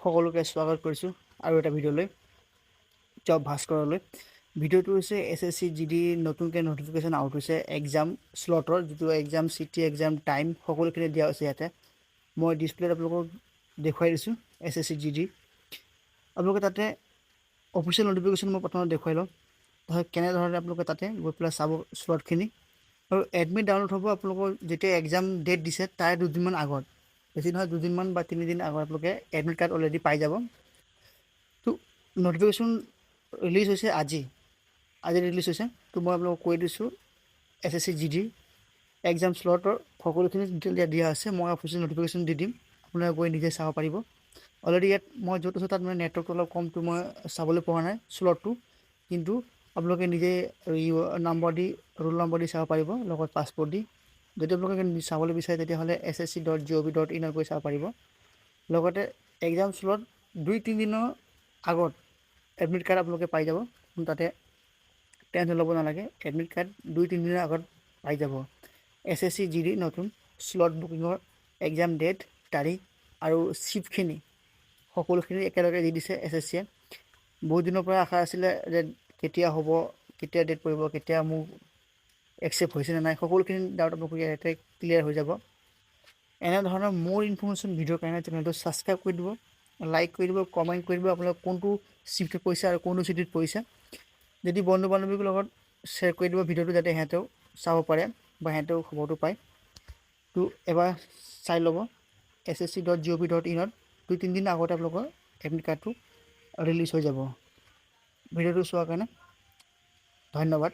সকলোকে স্বাগত কৰিছোঁ আৰু এটা ভিডিঅ'লৈ জব ভাস্কৰলৈ। ভিডিঅ'টো হৈছে SSC GD নতুনকৈ নটিফিকেশ্যন আউট হৈছে এক্সাম স্লটৰ, যিটো এক্সাম চিটি এক্সাম টাইম সকলোখিনি দিয়া হৈছে ইয়াতে। মই ডিছপ্লেত আপোনালোকক দেখুৱাই দিছোঁ SSC GD। আপোনালোকে তাতে অফিচিয়েল নটিফিকেশ্যন মই প্ৰথমতে দেখুৱাই লওঁ, কেনেধৰণে আপোনালোকে তাতে গৈ পেলাই চাব স্লটখিনি। আৰু এডমিট ডাউনলোড হ'ব আপোনালোকৰ যেতিয়া এক্সাম ডেট দিছে তাৰ দুদিনমান আগত, বেছি নহয় 2 দিনমান বা 3 দিন আগত আপোনালোকে এডমিট কাৰ্ড অলৰেডি পাই যাব। তো নটিফিকেশ্যন ৰিলিজ হৈছে আজি ৰিলিজ হৈছে। তো মই আপোনালোকক কৈ দিছোঁ SSC GD এক্সাম স্লটৰ সকলোখিনি ডিটেইল দিয়া আছে। মই অফিচিয়েল নটিফিকেশ্যন দি দিম, আপোনালোকে গৈ নিজে চাব পাৰিব। অলৰেডি ইয়াত মই য'ত আছোঁ তাত মানে নেটৱৰ্কটো অলপ কমটো মই চাবলৈ পৰা নাই স্লটটো, কিন্তু আপোনালোকে নিজে নাম্বাৰ দি ৰোল নম্বৰ দি চাব পাৰিব, লগত পাছপৰ্ট দি। যদি আপোনালোকে চাবলৈ বিচাৰে তেতিয়াহ'লে ssc.gov.in গৈ চাব পাৰিব। লগতে এক্সাম স্লট 2-3 দিনৰ আগত এডমিট কাৰ্ড আপোনালোকে পাই যাব। তাতে টেনশ্যন ল'ব নালাগে, এডমিট কাৰ্ড 2-3 দিনৰ আগত পাই যাব। SSC GD নতুন স্লট বুকিঙৰ এক্সাম ডেট, তাৰিখ আৰু চিটখিনি সকলোখিনি একেলগে দি দিছে SSCয়ে। বহুত দিনৰ পৰা আশা আছিলে যে কেতিয়া হ'ব, কেতিয়া ডেট পৰিব, কেতিয়া মোক একচেপ্ট হৈছে নে নাই, সকলোখিনি ডাউট আপোনালোকে ইয়াতে ক্লিয়াৰ হৈ যাব। এনেধৰণৰ মোৰ ইনফৰ্মেশ্যন ভিডিঅ'ৰ কাৰণে চেনেলটো ছাবস্ক্ৰাইব কৰি দিব, লাইক কৰি দিব, কমেণ্ট কৰি দিব আপোনালোক কোনটো চিফ্টত পৰিছে আৰু কোনটো চিটিত পৰিছে। যদি বন্ধু বান্ধৱীৰ লগত শ্বেয়াৰ কৰি দিব ভিডিঅ'টো, যাতে সিহঁতেও চাব পাৰে বা সিহঁতেও খবৰটো পায়। তো এবাৰ চাই ল'ব ssc.gov.in 2-3 দিন আগতে আপোনালোকৰ এডমিট কাৰ্ডটো ৰিলিজ হৈ যাব। ভিডিঅ'টো চোৱাৰ কাৰণে ধন্যবাদ।